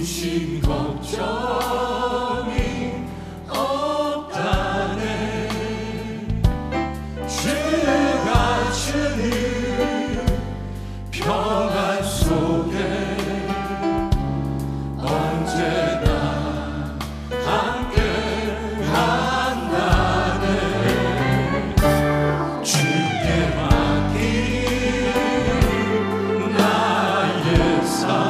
근심 걱정이 없다네. 주가 주는 평안 속에 언제나 함께 한다네. 주께 맡긴 나의 삶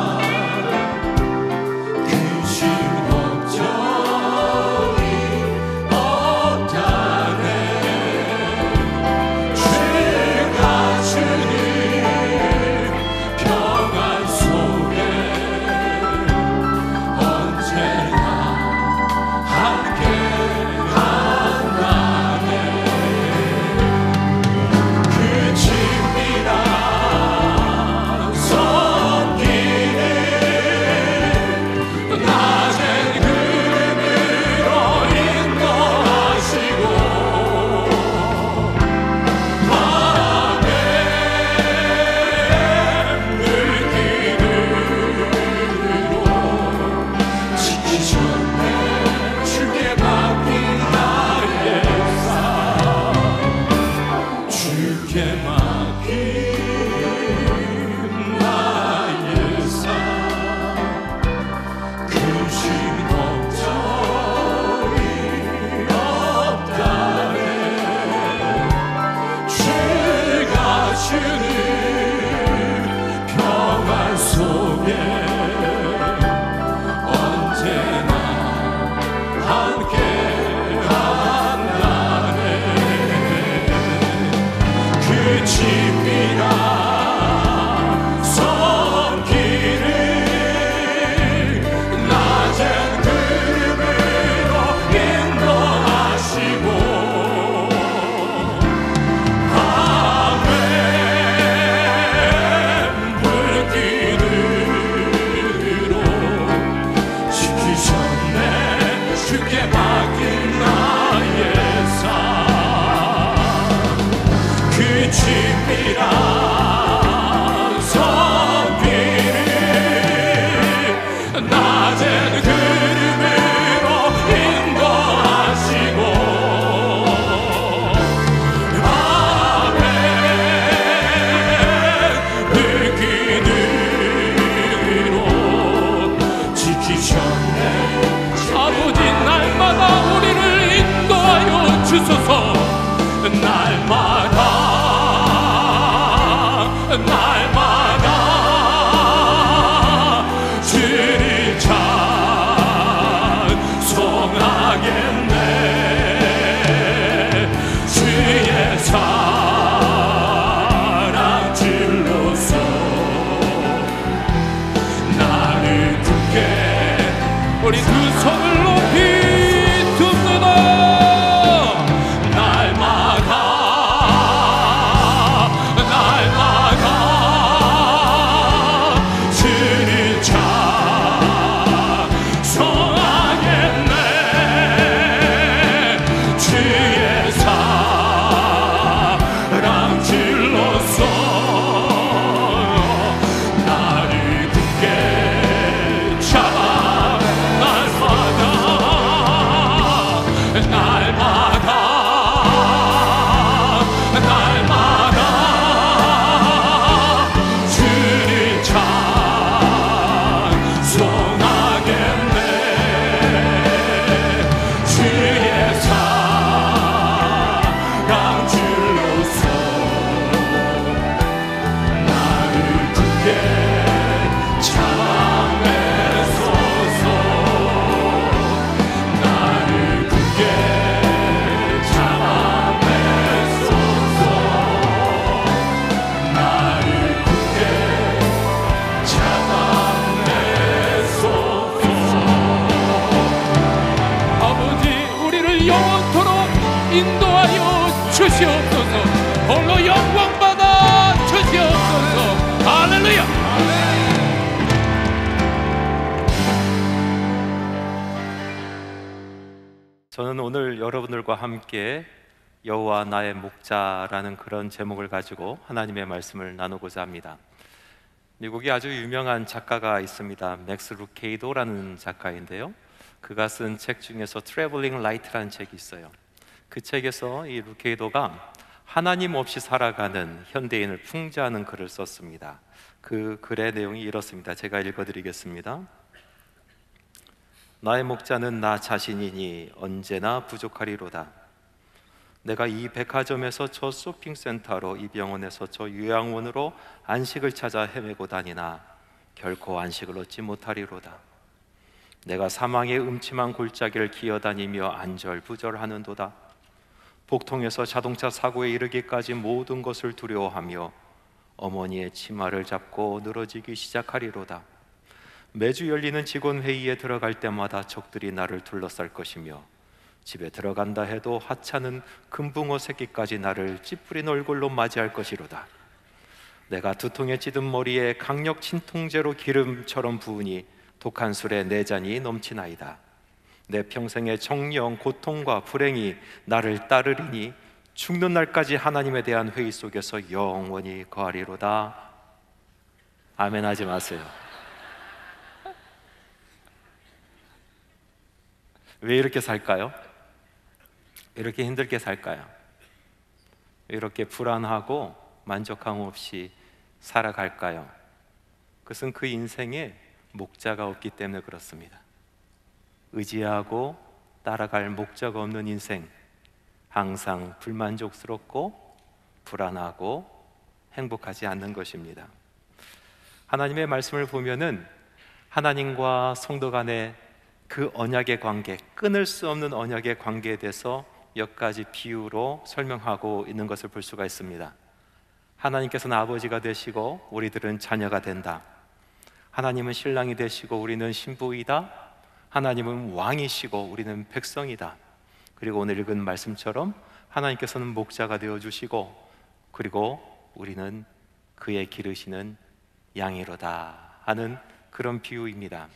so 날마다 주를 찬송하겠네. 주의 사랑 질러서 나를 굳게 우리 두 손을 높이 듭니다. 날마다 주를 찬송하겠네. 주의 사랑 질러서 나를 굳게 잡아. 날마다 주를 찬송하겠네. 주의 사랑 질러서 나를 굳게 잡아내소서. 나를 굳게 잡아내소서. 나를 굳게 잡아내소서. 아버지, 우리를 영원토록 인도하여 주시옵소서. 홀로 영광받아 주시옵소서. 할렐루야. 저는 오늘 여러분들과 함께 여호와 나의 목자라는 그런 제목을 가지고 하나님의 말씀을 나누고자 합니다. 미국에 아주 유명한 작가가 있습니다. 맥스 루케이도라는 작가인데요, 그가 쓴 책 중에서 트래블링 라이트라는 책이 있어요. 그 책에서 이 루케이도가 하나님 없이 살아가는 현대인을 풍자하는 글을 썼습니다. 그 글의 내용이 이렇습니다. 제가 읽어드리겠습니다. 나의 목자는 나 자신이니 언제나 부족하리로다. 내가 이 백화점에서 저 쇼핑센터로, 이 병원에서 저 요양원으로 안식을 찾아 헤매고 다니나 결코 안식을 얻지 못하리로다. 내가 사망의 음침한 골짜기를 기어다니며 안절부절하는도다. 복통에서 자동차 사고에 이르기까지 모든 것을 두려워하며 어머니의 치마를 잡고 늘어지기 시작하리로다. 매주 열리는 직원 회의에 들어갈 때마다 적들이 나를 둘러쌀 것이며 집에 들어간다 해도 하찮은 금붕어 새끼까지 나를 찌푸린 얼굴로 맞이할 것이로다. 내가 두통에 찌든 머리에 강력 진통제로 기름처럼 부으니 독한 술에 내 잔이 넘치나이다. 내 평생의 정령, 고통과 불행이 나를 따르리니 죽는 날까지 하나님에 대한 회의 속에서 영원히 거하리로다. 아멘 하지 마세요. 왜 이렇게 살까요? 이렇게 힘들게 살까요? 이렇게 불안하고 만족감 없이 살아갈까요? 그것은 그 인생에 목자가 없기 때문에 그렇습니다. 의지하고 따라갈 목자가 없는 인생, 항상 불만족스럽고 불안하고 행복하지 않는 것입니다. 하나님의 말씀을 보면은 하나님과 성도 간의 그 언약의 관계, 끊을 수 없는 언약의 관계에 대해서 몇 가지 비유로 설명하고 있는 것을 볼 수가 있습니다. 하나님께서는 아버지가 되시고 우리들은 자녀가 된다. 하나님은 신랑이 되시고 우리는 신부이다. 하나님은 왕이시고 우리는 백성이다. 그리고 오늘 읽은 말씀처럼 하나님께서는 목자가 되어주시고 그리고 우리는 그의 기르시는 양이로다 하는 그런 비유입니다.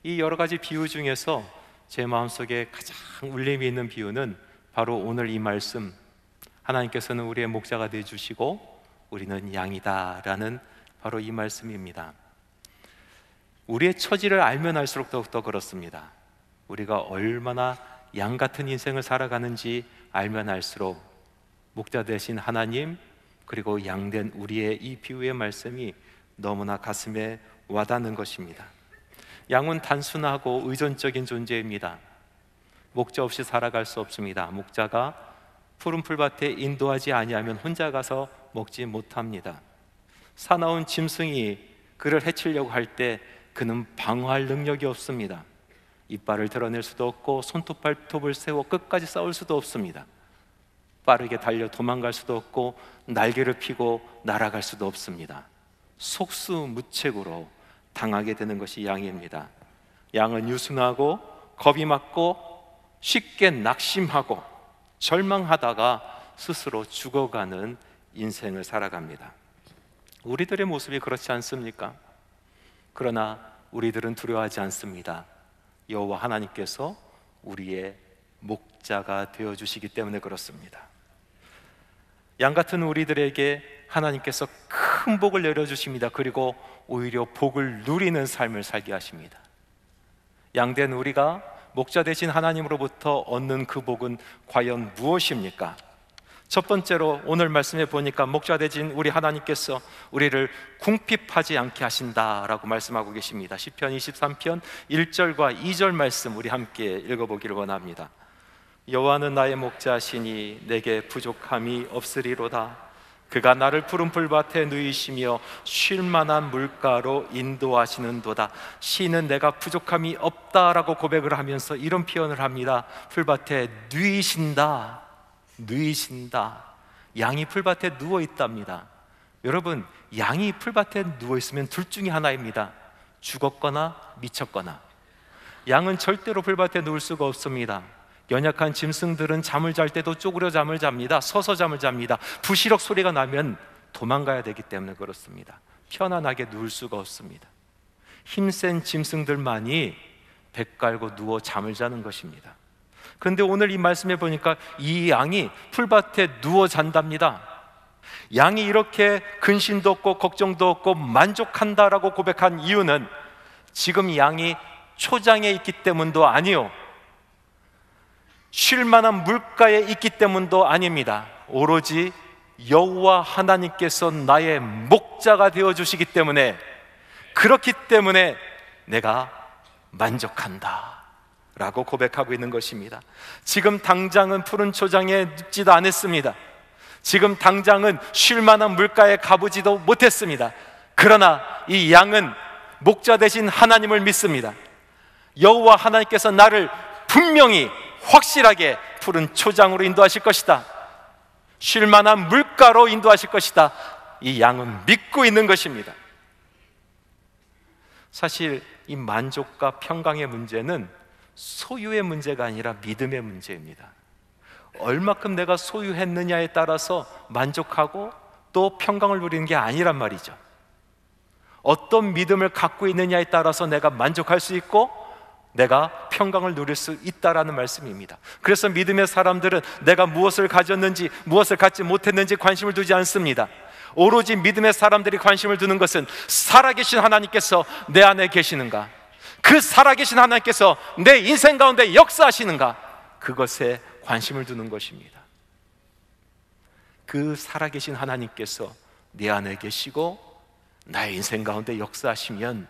이 여러 가지 비유 중에서 제 마음속에 가장 울림이 있는 비유는 바로 오늘 이 말씀, 하나님께서는 우리의 목자가 되어주시고 우리는 양이다 라는 바로 이 말씀입니다. 우리의 처지를 알면 알수록 더욱더 그렇습니다. 우리가 얼마나 양 같은 인생을 살아가는지 알면 알수록 목자 되신 하나님 그리고 양된 우리의 이 비유의 말씀이 너무나 가슴에 와닿는 것입니다. 양은 단순하고 의존적인 존재입니다. 목자 없이 살아갈 수 없습니다. 목자가 푸른 풀밭에 인도하지 아니하면 혼자 가서 먹지 못합니다. 사나운 짐승이 그를 해치려고 할 때 그는 방어할 능력이 없습니다. 이빨을 드러낼 수도 없고 손톱발톱을 세워 끝까지 싸울 수도 없습니다. 빠르게 달려 도망갈 수도 없고 날개를 펴고 날아갈 수도 없습니다. 속수무책으로 당하게 되는 것이 양입니다. 양은 유순하고 겁이 많고 쉽게 낙심하고 절망하다가 스스로 죽어가는 인생을 살아갑니다. 우리들의 모습이 그렇지 않습니까? 그러나 우리들은 두려워하지 않습니다. 여호와 하나님께서 우리의 목자가 되어주시기 때문에 그렇습니다. 양 같은 우리들에게 하나님께서 큰 복을 내려주십니다. 그리고 오히려 복을 누리는 삶을 살게 하십니다. 양된 우리가 목자 되신 하나님으로부터 얻는 그 복은 과연 무엇입니까? 첫 번째로 오늘 말씀해 보니까 목자 되신 우리 하나님께서 우리를 궁핍하지 않게 하신다라고 말씀하고 계십니다. 시편 23편 1절과 2절 말씀 우리 함께 읽어보기를 원합니다. 여호와는 나의 목자시니 내게 부족함이 없으리로다. 그가 나를 푸른 풀밭에 누이시며 쉴 만한 물가로 인도하시는도다. 시인은 내가 부족함이 없다라고 고백을 하면서 이런 표현을 합니다. 풀밭에 누이신다. 누이신다. 양이 풀밭에 누워 있답니다. 여러분, 양이 풀밭에 누워 있으면 둘 중에 하나입니다. 죽었거나 미쳤거나. 양은 절대로 풀밭에 누울 수가 없습니다. 연약한 짐승들은 잠을 잘 때도 쪼그려 잠을 잡니다. 서서 잠을 잡니다. 부시럭 소리가 나면 도망가야 되기 때문에 그렇습니다. 편안하게 누울 수가 없습니다. 힘센 짐승들만이 배 깔고 누워 잠을 자는 것입니다. 그런데 오늘 이 말씀에 보니까 이 양이 풀밭에 누워 잔답니다. 양이 이렇게 근심도 없고 걱정도 없고 만족한다라고 고백한 이유는 지금 양이 초장에 있기 때문도 아니요, 쉴 만한 물가에 있기 때문도 아닙니다. 오로지 여호와 하나님께서 나의 목자가 되어주시기 때문에, 그렇기 때문에 내가 만족한다 라고 고백하고 있는 것입니다. 지금 당장은 푸른 초장에 눕지도 않았습니다. 지금 당장은 쉴 만한 물가에 가보지도 못했습니다. 그러나 이 양은 목자 되신 하나님을 믿습니다. 여호와 하나님께서 나를 분명히 확실하게 푸른 초장으로 인도하실 것이다. 쉴 만한 물가로 인도하실 것이다. 이 양은 믿고 있는 것입니다. 사실 이 만족과 평강의 문제는 소유의 문제가 아니라 믿음의 문제입니다. 얼마큼 내가 소유했느냐에 따라서 만족하고 또 평강을 누리는 게 아니란 말이죠. 어떤 믿음을 갖고 있느냐에 따라서 내가 만족할 수 있고 내가 평강을 누릴 수 있다라는 말씀입니다. 그래서 믿음의 사람들은 내가 무엇을 가졌는지 무엇을 갖지 못했는지 관심을 두지 않습니다. 오로지 믿음의 사람들이 관심을 두는 것은 살아계신 하나님께서 내 안에 계시는가, 그 살아계신 하나님께서 내 인생 가운데 역사하시는가, 그것에 관심을 두는 것입니다. 그 살아계신 하나님께서 내 안에 계시고 나의 인생 가운데 역사하시면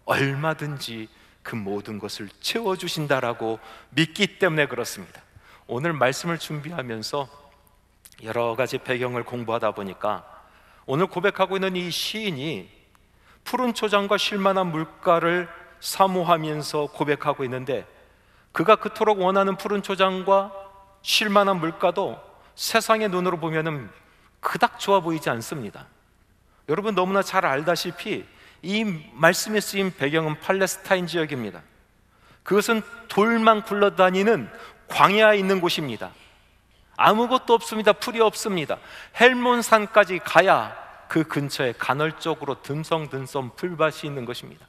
얼마든지 그 모든 것을 채워주신다라고 믿기 때문에 그렇습니다. 오늘 말씀을 준비하면서 여러 가지 배경을 공부하다 보니까 오늘 고백하고 있는 이 시인이 푸른 초장과 쉴만한 물가를 사모하면서 고백하고 있는데, 그가 그토록 원하는 푸른 초장과 쉴만한 물가도 세상의 눈으로 보면은 그닥 좋아 보이지 않습니다. 여러분 너무나 잘 알다시피 이 말씀에 쓰인 배경은 팔레스타인 지역입니다. 그것은 돌만 굴러다니는 광야에 있는 곳입니다. 아무것도 없습니다. 풀이 없습니다. 헬몬산까지 가야 그 근처에 간헐적으로 듬성듬성 풀밭이 있는 것입니다.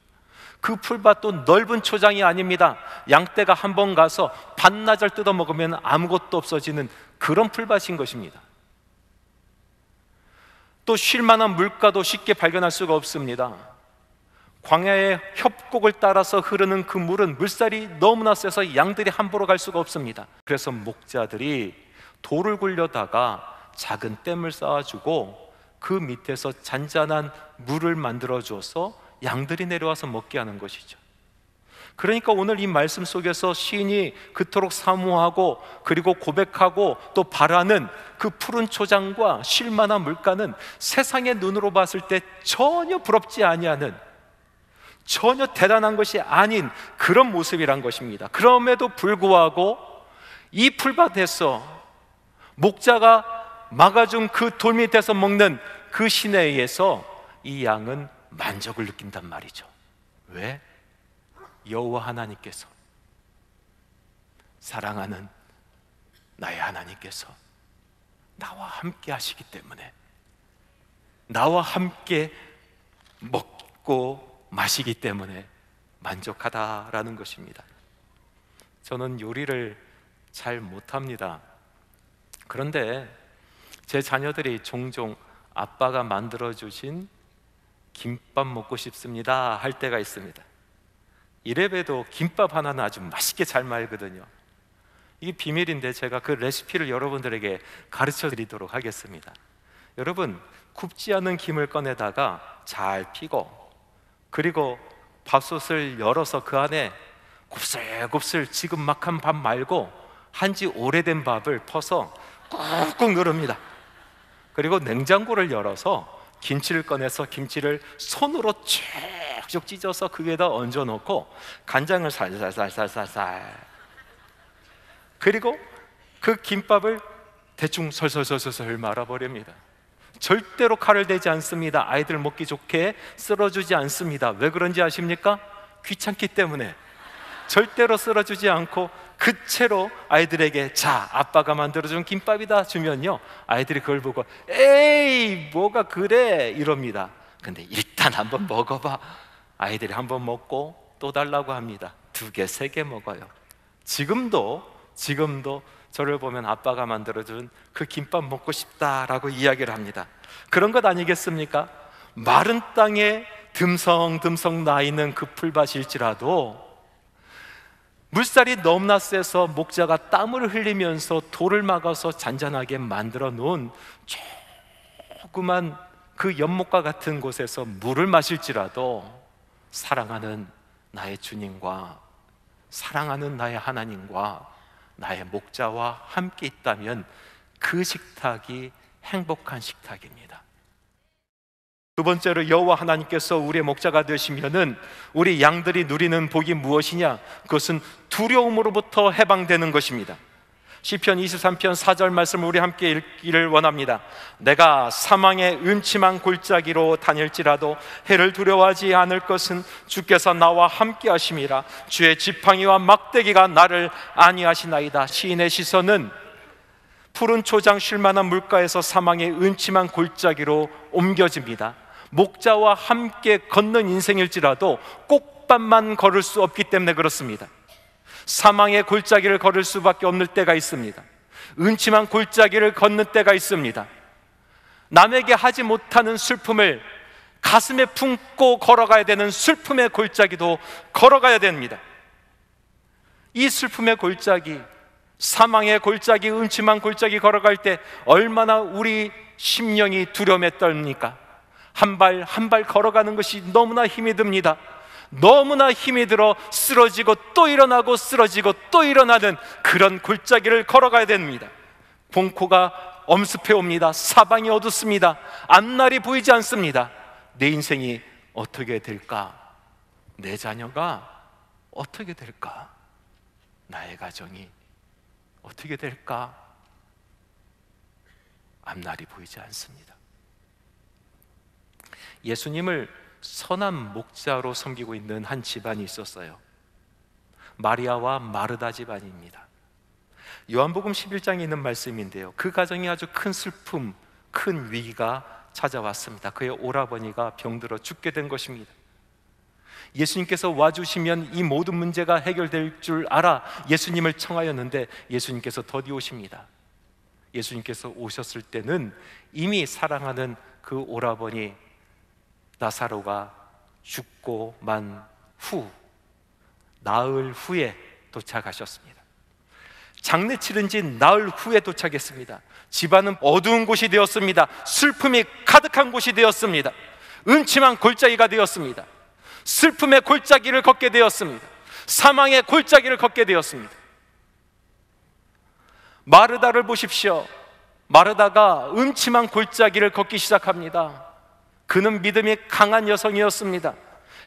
그 풀밭도 넓은 초장이 아닙니다. 양떼가 한번 가서 반나절 뜯어먹으면 아무것도 없어지는 그런 풀밭인 것입니다. 또 쉴만한 물가도 쉽게 발견할 수가 없습니다. 광야의 협곡을 따라서 흐르는 그 물은 물살이 너무나 세서 양들이 함부로 갈 수가 없습니다. 그래서 목자들이 돌을 굴려다가 작은 댐을 쌓아주고 그 밑에서 잔잔한 물을 만들어 줘서 양들이 내려와서 먹게 하는 것이죠. 그러니까 오늘 이 말씀 속에서 시인이 그토록 사모하고 그리고 고백하고 또 바라는 그 푸른 초장과 쉴만한 물가는 세상의 눈으로 봤을 때 전혀 부럽지 아니하는, 전혀 대단한 것이 아닌 그런 모습이란 것입니다. 그럼에도 불구하고 이 풀밭에서 목자가 막아준 그 돌 밑에서 먹는 그 신에 의해서 이 양은 만족을 느낀단 말이죠. 왜? 여호와 하나님께서, 사랑하는 나의 하나님께서 나와 함께 하시기 때문에, 나와 함께 먹고 마시기 때문에 만족하다라는 것입니다. 저는 요리를 잘 못합니다. 그런데 제 자녀들이 종종 아빠가 만들어주신 김밥 먹고 싶습니다 할 때가 있습니다. 이래봬도 김밥 하나는 아주 맛있게 잘 말거든요. 이게 비밀인데 제가 그 레시피를 여러분들에게 가르쳐 드리도록 하겠습니다. 여러분, 굽지 않은 김을 꺼내다가 잘 피고, 그리고 밥솥을 열어서 그 안에 곱슬곱슬 지금 막 한 밥 말고 한지 오래된 밥을 퍼서 꾹꾹 누릅니다. 그리고 냉장고를 열어서 김치를 꺼내서 김치를 손으로 쭉쭉 찢어서 그 위에다 얹어놓고 간장을 살살살살살살, 그리고 그 김밥을 대충 설설설설 말아버립니다. 절대로 칼을 대지 않습니다. 아이들 먹기 좋게 썰어주지 않습니다. 왜 그런지 아십니까? 귀찮기 때문에. 절대로 썰어주지 않고 그 채로 아이들에게 자, 아빠가 만들어준 김밥이다 주면요, 아이들이 그걸 보고 에이 뭐가 그래 이럽니다. 근데 일단 한번 먹어봐. 아이들이 한번 먹고 또 달라고 합니다. 2개, 3개 먹어요. 지금도 저를 보면 아빠가 만들어준 그 김밥 먹고 싶다라고 이야기를 합니다. 그런 것 아니겠습니까? 마른 땅에 듬성듬성 나 있는 그 풀밭일지라도 물살이 너무나 세서 목자가 땀을 흘리면서 돌을 막아서 잔잔하게 만들어 놓은 조그만 그 연못과 같은 곳에서 물을 마실지라도 사랑하는 나의 주님과 사랑하는 나의 하나님과 나의 목자와 함께 있다면 그 식탁이 행복한 식탁입니다. 두 번째로, 여호와 하나님께서 우리의 목자가 되시면은 우리 양들이 누리는 복이 무엇이냐? 그것은 두려움으로부터 해방되는 것입니다. 시편 23편 4절 말씀을 우리 함께 읽기를 원합니다. 내가 사망의 음침한 골짜기로 다닐지라도 해를 두려워하지 않을 것은 주께서 나와 함께 하심이라. 주의 지팡이와 막대기가 나를 안위하시나이다. 시인의 시선은 푸른 초장 쉴만한 물가에서 사망의 음침한 골짜기로 옮겨집니다. 목자와 함께 걷는 인생일지라도 꼭밤만 걸을 수 없기 때문에 그렇습니다. 사망의 골짜기를 걸을 수밖에 없는 때가 있습니다. 음침한 골짜기를 걷는 때가 있습니다. 남에게 하지 못하는 슬픔을 가슴에 품고 걸어가야 되는 슬픔의 골짜기도 걸어가야 됩니다. 이 슬픔의 골짜기, 사망의 골짜기, 음침한 골짜기 걸어갈 때 얼마나 우리 심령이 두려움에 떨립니까? 한 발 한 발 걸어가는 것이 너무나 힘이 듭니다. 너무나 힘이 들어 쓰러지고 또 일어나고 쓰러지고 또 일어나는 그런 골짜기를 걸어가야 됩니다. 공포가 엄습해 옵니다. 사방이 어둡습니다. 앞날이 보이지 않습니다. 내 인생이 어떻게 될까? 내 자녀가 어떻게 될까? 나의 가정이 어떻게 될까? 앞날이 보이지 않습니다. 예수님을 선한 목자로 섬기고 있는 한 집안이 있었어요. 마리아와 마르다 집안입니다. 요한복음 11장에 있는 말씀인데요, 그 가정이 아주 큰 슬픔, 큰 위기가 찾아왔습니다. 그의 오라버니가 병들어 죽게 된 것입니다. 예수님께서 와주시면 이 모든 문제가 해결될 줄 알아 예수님을 청하였는데 예수님께서 더디 오십니다. 예수님께서 오셨을 때는 이미 사랑하는 그 오라버니 나사로가 죽고 만 후, 나흘 후에 도착하셨습니다. 장례 치른 지 나흘 후에 도착했습니다. 집안은 어두운 곳이 되었습니다. 슬픔이 가득한 곳이 되었습니다. 음침한 골짜기가 되었습니다. 슬픔의 골짜기를 걷게 되었습니다. 사망의 골짜기를 걷게 되었습니다. 마르다를 보십시오. 마르다가 음침한 골짜기를 걷기 시작합니다. 그는 믿음이 강한 여성이었습니다.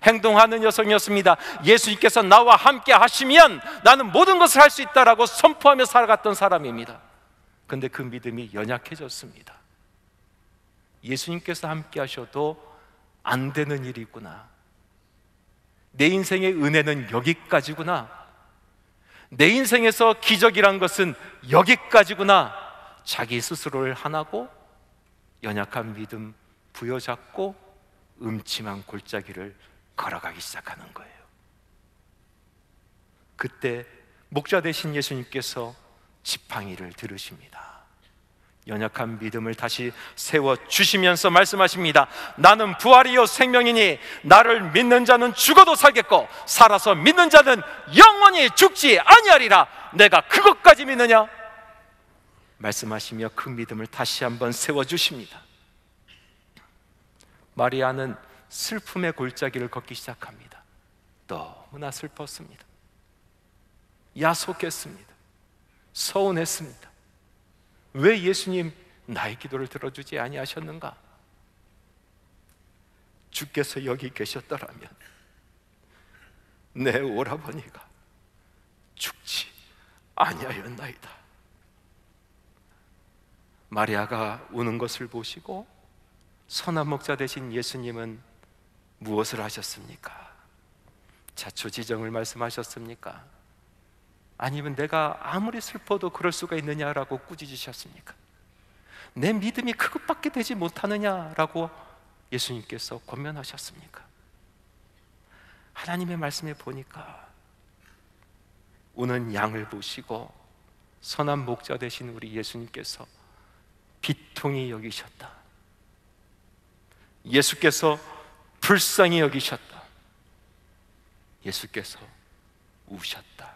행동하는 여성이었습니다. 예수님께서 나와 함께 하시면 나는 모든 것을 할 수 있다라고 선포하며 살아갔던 사람입니다. 그런데 그 믿음이 연약해졌습니다. 예수님께서 함께 하셔도 안 되는 일이구나, 내 인생의 은혜는 여기까지구나, 내 인생에서 기적이란 것은 여기까지구나, 자기 스스로를 하나고 연약한 믿음 부여잡고 음침한 골짜기를 걸어가기 시작하는 거예요. 그때 목자 되신 예수님께서 지팡이를 들으십니다. 연약한 믿음을 다시 세워주시면서 말씀하십니다. 나는 부활이요 생명이니 나를 믿는 자는 죽어도 살겠고 살아서 믿는 자는 영원히 죽지 아니하리라. 내가 그것까지 믿느냐? 말씀하시며 그 믿음을 다시 한번 세워주십니다. 마리아는 슬픔의 골짜기를 걷기 시작합니다. 너무나 슬펐습니다. 야속했습니다. 서운했습니다. 왜 예수님 나의 기도를 들어주지 아니하셨는가? 주께서 여기 계셨더라면 내 오라버니가 죽지 아니하였나이다. 마리아가 우는 것을 보시고 선한 목자 되신 예수님은 무엇을 하셨습니까? 자초지정을 말씀하셨습니까? 아니면 내가 아무리 슬퍼도 그럴 수가 있느냐라고 꾸짖으셨습니까? 내 믿음이 그것밖에 되지 못하느냐라고 예수님께서 권면하셨습니까? 하나님의 말씀에 보니까 우는 양을 보시고 선한 목자 되신 우리 예수님께서 비통히 여기셨다. 예수께서 불쌍히 여기셨다. 예수께서 우셨다.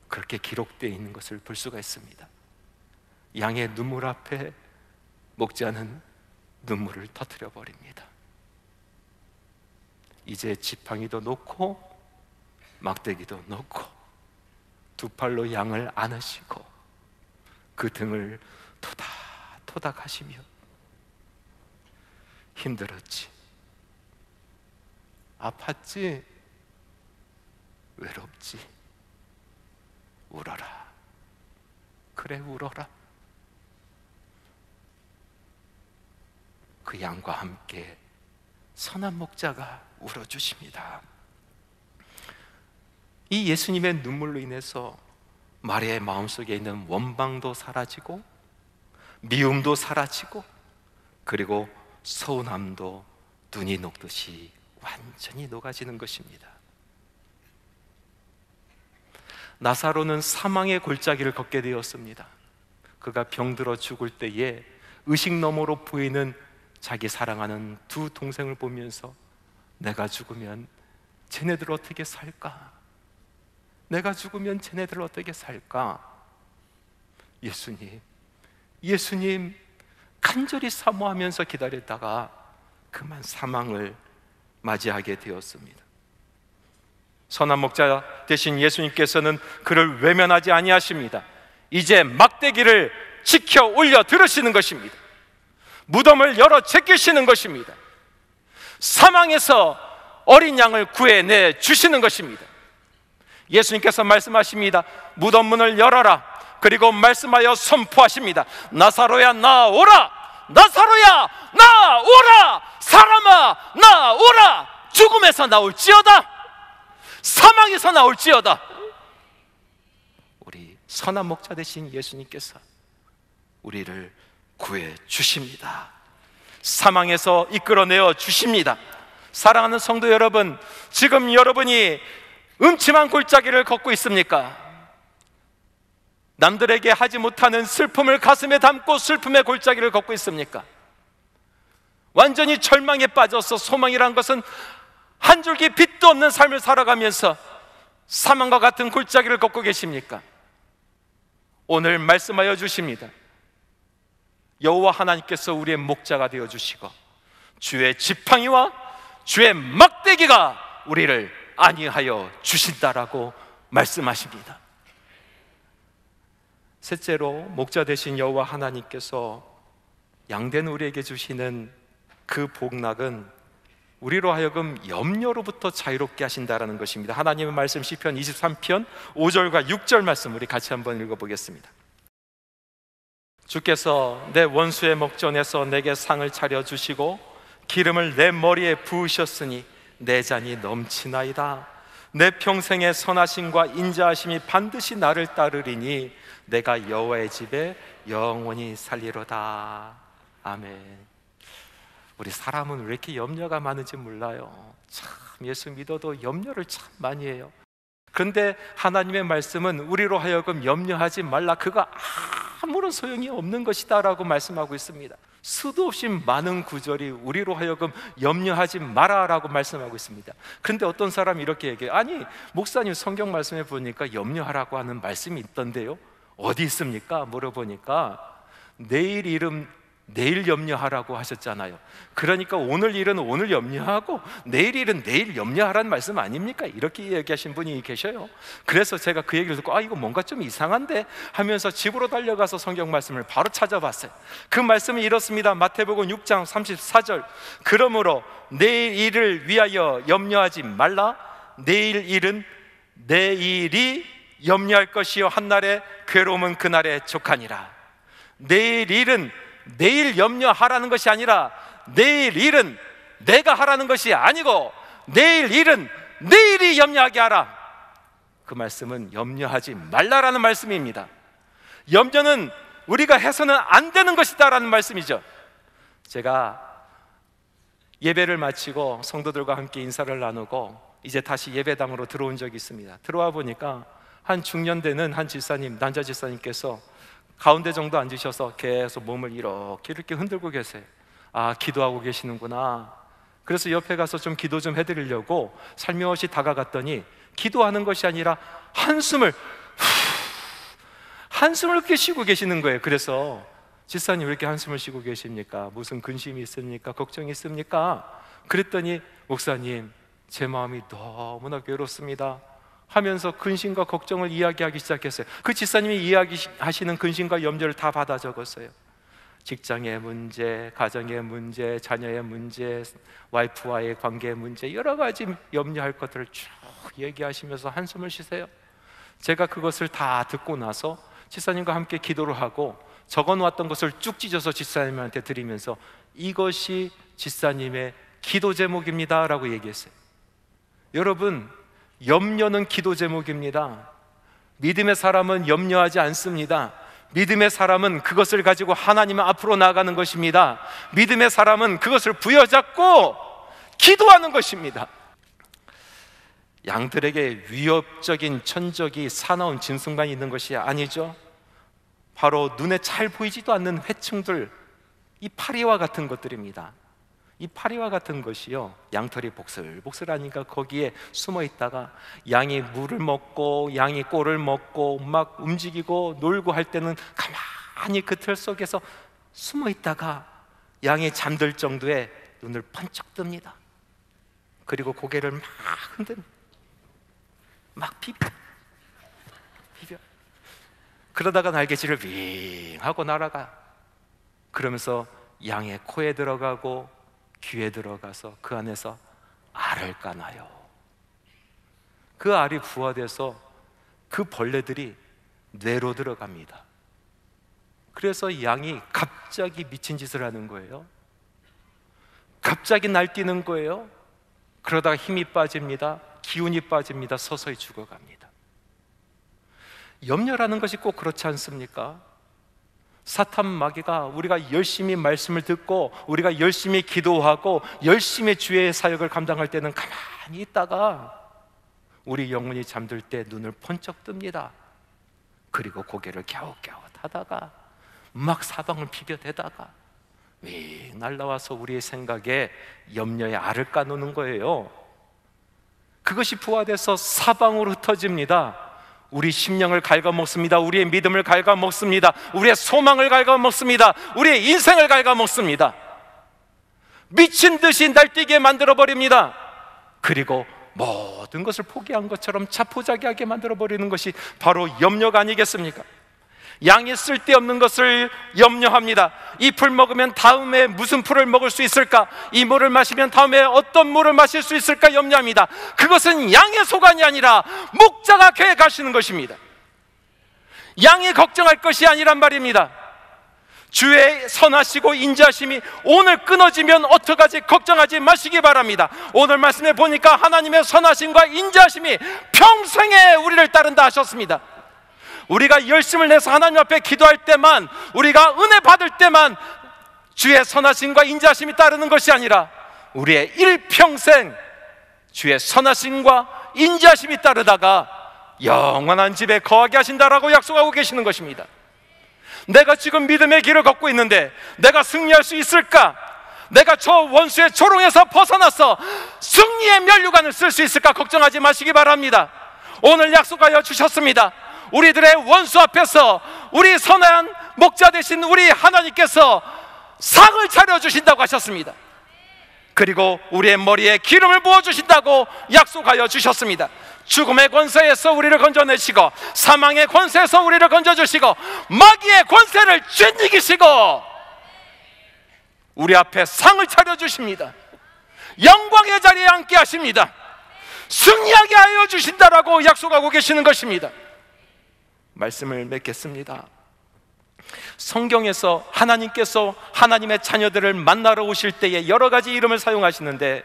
그렇게 기록되어 있는 것을 볼 수가 있습니다. 양의 눈물 앞에 목자는 눈물을 터뜨려 버립니다. 이제 지팡이도 놓고 막대기도 놓고 두 팔로 양을 안으시고 그 등을 토닥토닥 하시며 힘들었지, 아팠지, 외롭지, 울어라. 그래, 울어라. 그 양과 함께 선한 목자가 울어주십니다. 이 예수님의 눈물로 인해서 마리아의 마음속에 있는 원망도 사라지고 미움도 사라지고 그리고 서운함도 눈이 녹듯이 완전히 녹아지는 것입니다. 나사로는 사망의 골짜기를 걷게 되었습니다. 그가 병들어 죽을 때에 의식 너머로 보이는 자기 사랑하는 두 동생을 보면서 내가 죽으면 쟤네들 어떻게 살까? 내가 죽으면 쟤네들 어떻게 살까? 예수님 간절히 사모하면서 기다렸다가 그만 사망을 맞이하게 되었습니다. 선한 목자 되신 예수님께서는 그를 외면하지 아니하십니다. 이제 막대기를 지켜 올려 들으시는 것입니다. 무덤을 열어 제끼시는 것입니다. 사망에서 어린 양을 구해내 주시는 것입니다. 예수님께서 말씀하십니다. 무덤 문을 열어라. 그리고 말씀하여 선포하십니다. 나사로야 나오라. 나사로야 나오라. 사람아 나오라. 죽음에서 나올지어다. 사망에서 나올지어다. 우리 선한 목자 되신 예수님께서 우리를 구해 주십니다. 사망에서 이끌어내어 주십니다. 사랑하는 성도 여러분, 지금 여러분이 음침한 골짜기를 걷고 있습니까? 남들에게 하지 못하는 슬픔을 가슴에 담고 슬픔의 골짜기를 걷고 있습니까? 완전히 절망에 빠져서 소망이란 것은 한 줄기 빛도 없는 삶을 살아가면서 사망과 같은 골짜기를 걷고 계십니까? 오늘 말씀하여 주십니다. 여호와 하나님께서 우리의 목자가 되어 주시고 주의 지팡이와 주의 막대기가 우리를 안위하여 주신다라고 말씀하십니다. 셋째로, 목자 되신 여호와 하나님께서 양된 우리에게 주시는 그 복락은 우리로 하여금 염려로부터 자유롭게 하신다라는 것입니다. 하나님의 말씀, 시편 23편 5절과 6절 말씀 우리 같이 한번 읽어보겠습니다. 주께서 내 원수의 목전에서 내게 상을 차려주시고 기름을 내 머리에 부으셨으니 내 잔이 넘치나이다. 내 평생의 선하심과 인자하심이 반드시 나를 따르리니 내가 여호와의 집에 영원히 살리로다. 아멘. 우리 사람은 왜 이렇게 염려가 많은지 몰라요. 참 예수 믿어도 염려를 참 많이 해요. 그런데 하나님의 말씀은 우리로 하여금 염려하지 말라, 그거 아무런 소용이 없는 것이다 라고 말씀하고 있습니다. 수도 없이 많은 구절이 우리로 하여금 염려하지 마라 라고 말씀하고 있습니다. 그런데 어떤 사람이 이렇게 얘기해요. 아니, 목사님 성경 말씀에 보니까 염려하라고 하는 말씀이 있던데요, 어디 있습니까? 물어보니까 내일 일은 내일 염려하라고 하셨잖아요. 그러니까 오늘 일은 오늘 염려하고 내일 일은 내일 염려하라는 말씀 아닙니까? 이렇게 얘기하신 분이 계셔요. 그래서 제가 그 얘기를 듣고 이거 뭔가 좀 이상한데 하면서 집으로 달려가서 성경 말씀을 바로 찾아봤어요. 그 말씀이 이렇습니다. 마태복음 6장 34절. 그러므로 내일 일을 위하여 염려하지 말라. 내일 일은 내일이 염려할 것이요 한날의 괴로움은 그날에 족하니라. 내일 일은 내일 염려하라는 것이 아니라 내일 일은 내가 하라는 것이 아니고 내일 일은 내일이 염려하게 하라. 그 말씀은 염려하지 말라라는 말씀입니다. 염려는 우리가 해서는 안 되는 것이다 라는 말씀이죠. 제가 예배를 마치고 성도들과 함께 인사를 나누고 이제 다시 예배당으로 들어온 적이 있습니다. 들어와 보니까 한 중년되는 한 집사님, 남자 집사님께서 가운데 정도 앉으셔서 계속 몸을 이렇게 흔들고 계세요. 기도하고 계시는구나. 그래서 옆에 가서 좀 기도 좀 해드리려고 살며시 다가갔더니 기도하는 것이 아니라 한숨을 이렇게 쉬고 계시는 거예요. 그래서 집사님 왜 이렇게 한숨을 쉬고 계십니까? 무슨 근심이 있습니까? 걱정이 있습니까? 그랬더니 목사님, 제 마음이 너무나 괴롭습니다 하면서 근심과 걱정을 이야기하기 시작했어요. 그 집사님이 이야기하시는 근심과 염려를 다 받아 적었어요. 직장의 문제, 가정의 문제, 자녀의 문제, 와이프와의 관계의 문제, 여러 가지 염려할 것들을 쭉 얘기하시면서 한숨을 쉬세요. 제가 그것을 다 듣고 나서 집사님과 함께 기도를 하고 적어놓았던 것을 쭉 찢어서 집사님한테 드리면서 이것이 집사님의 기도 제목입니다 라고 얘기했어요. 여러분, 염려는 기도 제목입니다. 믿음의 사람은 염려하지 않습니다. 믿음의 사람은 그것을 가지고 하나님 앞으로 나아가는 것입니다. 믿음의 사람은 그것을 부여잡고 기도하는 것입니다. 양들에게 위협적인 천적이 사나운 짐승만이 있는 것이 아니죠. 바로 눈에 잘 보이지도 않는 회충들, 이 파리와 같은 것들입니다. 이 파리와 같은 것이요, 양털이 복슬복슬하니까 거기에 숨어 있다가 양이 물을 먹고 양이 꼴을 먹고 막 움직이고 놀고 할 때는 가만히 그 틀 속에서 숨어 있다가 양이 잠들 정도에 눈을 번쩍 뜹니다. 그리고 고개를 막 흔듭니다. 막 비벼. 그러다가 날개질을 윙 하고 날아가. 그러면서 양의 코에 들어가고 귀에 들어가서 그 안에서 알을 까나요. 그 알이 부화돼서 그 벌레들이 뇌로 들어갑니다. 그래서 양이 갑자기 미친 짓을 하는 거예요. 갑자기 날뛰는 거예요. 그러다가 힘이 빠집니다. 기운이 빠집니다. 서서히 죽어갑니다. 염려라는 것이 꼭 그렇지 않습니까? 사탄 마귀가 우리가 열심히 말씀을 듣고 우리가 열심히 기도하고 열심히 주의 사역을 감당할 때는 가만히 있다가 우리 영혼이 잠들 때 눈을 번쩍 뜹니다. 그리고 고개를 갸웃갸웃하다가 막 사방을 비벼대다가 윙 날라와서 우리의 생각에 염려의 알을 까놓는 거예요. 그것이 부화돼서 사방으로 흩어집니다. 우리 심령을 갉아먹습니다. 우리의 믿음을 갉아먹습니다. 우리의 소망을 갉아먹습니다. 우리의 인생을 갉아먹습니다. 미친 듯이 날뛰게 만들어버립니다. 그리고 모든 것을 포기한 것처럼 자포자기하게 만들어버리는 것이 바로 염려가 아니겠습니까? 양이 쓸데없는 것을 염려합니다. 이 풀 먹으면 다음에 무슨 풀을 먹을 수 있을까? 이 물을 마시면 다음에 어떤 물을 마실 수 있을까 염려합니다. 그것은 양의 소관이 아니라 목자가 계획하시는 것입니다. 양이 걱정할 것이 아니란 말입니다. 주의 선하시고 인자하심이 오늘 끊어지면 어떡하지 걱정하지 마시기 바랍니다. 오늘 말씀에 보니까 하나님의 선하심과 인자하심이 평생에 우리를 따른다 하셨습니다. 우리가 열심을 내서 하나님 앞에 기도할 때만, 우리가 은혜 받을 때만 주의 선하심과 인자하심이 따르는 것이 아니라 우리의 일평생 주의 선하심과 인자하심이 따르다가 영원한 집에 거하게 하신다라고 약속하고 계시는 것입니다. 내가 지금 믿음의 길을 걷고 있는데 내가 승리할 수 있을까? 내가 저 원수의 조롱에서 벗어나서 승리의 면류관을 쓸 수 있을까? 걱정하지 마시기 바랍니다. 오늘 약속하여 주셨습니다. 우리들의 원수 앞에서 우리 선한 목자 되신 우리 하나님께서 상을 차려주신다고 하셨습니다. 그리고 우리의 머리에 기름을 부어주신다고 약속하여 주셨습니다. 죽음의 권세에서 우리를 건져내시고 사망의 권세에서 우리를 건져주시고 마귀의 권세를 쥐니기시고 우리 앞에 상을 차려주십니다. 영광의 자리에 앉게 하십니다. 승리하게 하여 주신다라고 약속하고 계시는 것입니다. 말씀을 맺겠습니다. 성경에서 하나님께서 하나님의 자녀들을 만나러 오실 때에 여러 가지 이름을 사용하시는데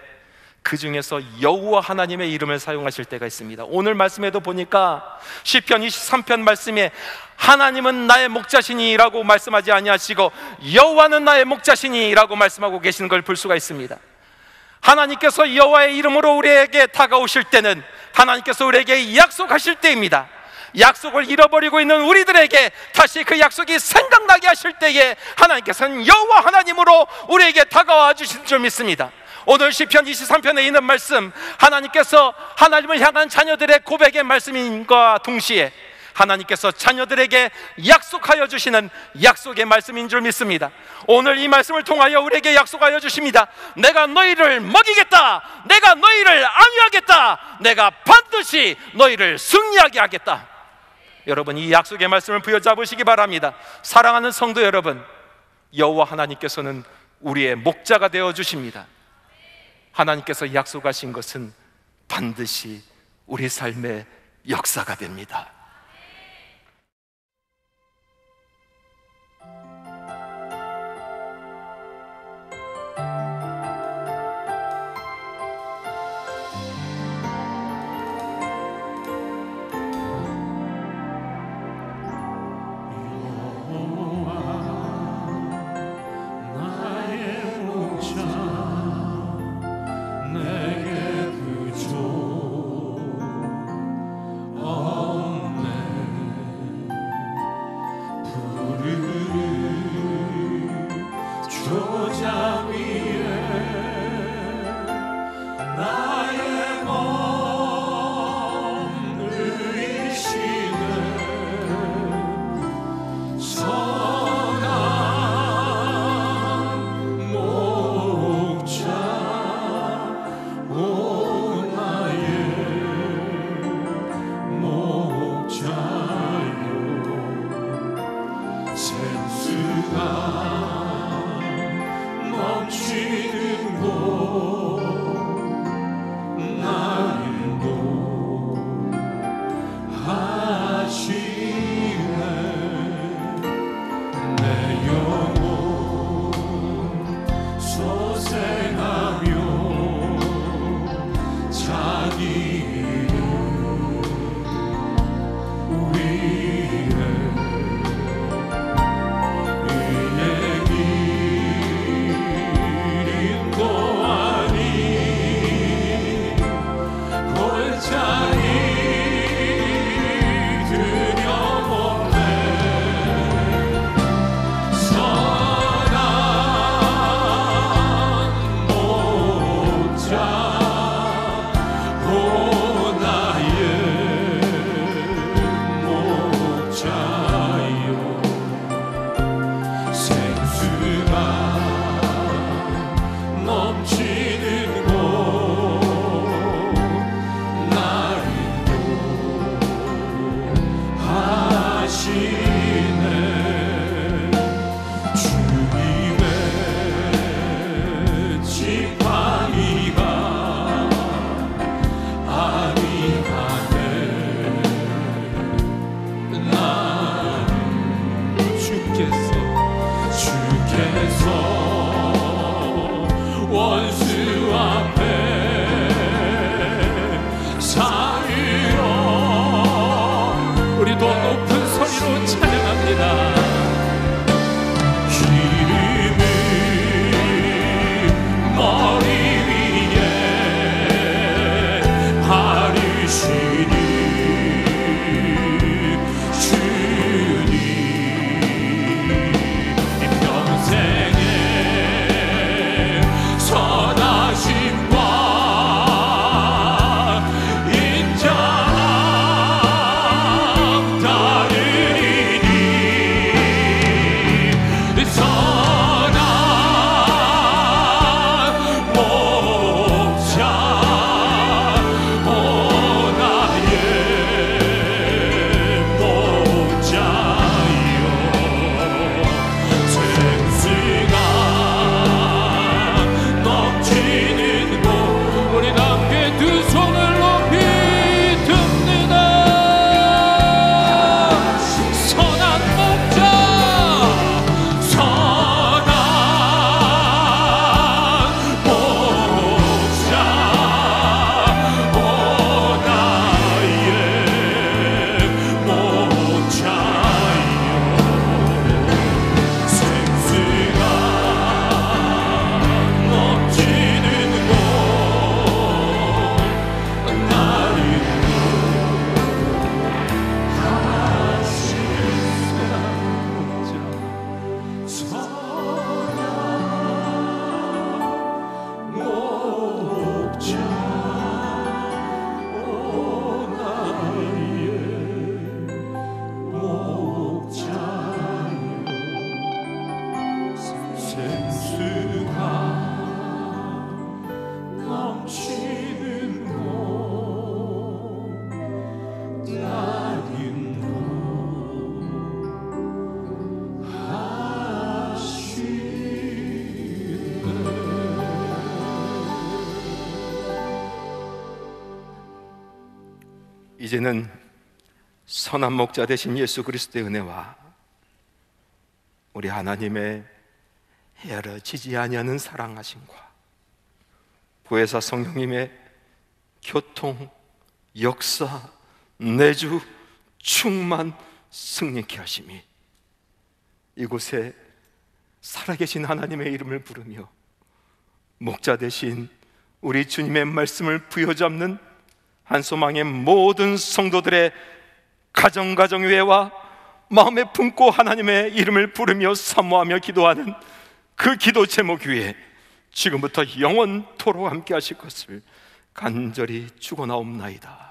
그 중에서 여호와 하나님의 이름을 사용하실 때가 있습니다. 오늘 말씀에도 보니까 시편 23편 말씀에 하나님은 나의 목자시니 라고 말씀하지 아니하시고 여호와는 나의 목자시니 라고 말씀하고 계시는 걸 볼 수가 있습니다. 하나님께서 여호와의 이름으로 우리에게 다가오실 때는 하나님께서 우리에게 약속하실 때입니다. 약속을 잃어버리고 있는 우리들에게 다시 그 약속이 생각나게 하실 때에 하나님께서는 여호와 하나님으로 우리에게 다가와 주신 줄 믿습니다. 오늘 시편 23편에 있는 말씀, 하나님께서 하나님을 향한 자녀들의 고백의 말씀인과 동시에 하나님께서 자녀들에게 약속하여 주시는 약속의 말씀인 줄 믿습니다. 오늘 이 말씀을 통하여 우리에게 약속하여 주십니다. 내가 너희를 먹이겠다. 내가 너희를 안위하겠다. 내가 반드시 너희를 승리하게 하겠다. 여러분, 이 약속의 말씀을 부여잡으시기 바랍니다. 사랑하는 성도 여러분, 여호와 하나님께서는 우리의 목자가 되어 주십니다. 하나님께서 약속하신 것은 반드시 우리 삶의 역사가 됩니다. 내게 그저 이제는 선한 목자 되신 예수 그리스도의 은혜와 우리 하나님의 헤아려지지 아니하는 사랑하심과 보혜사 성령님의 교통, 역사, 내주, 충만, 승리케 하심이 이곳에 살아계신 하나님의 이름을 부르며 목자 되신 우리 주님의 말씀을 부여잡는 한소망의 모든 성도들의 가정가정회와 마음에 품고 하나님의 이름을 부르며 사모하며 기도하는 그 기도 제목 위에 지금부터 영원토록 함께 하실 것을 간절히 축원하옵나이다.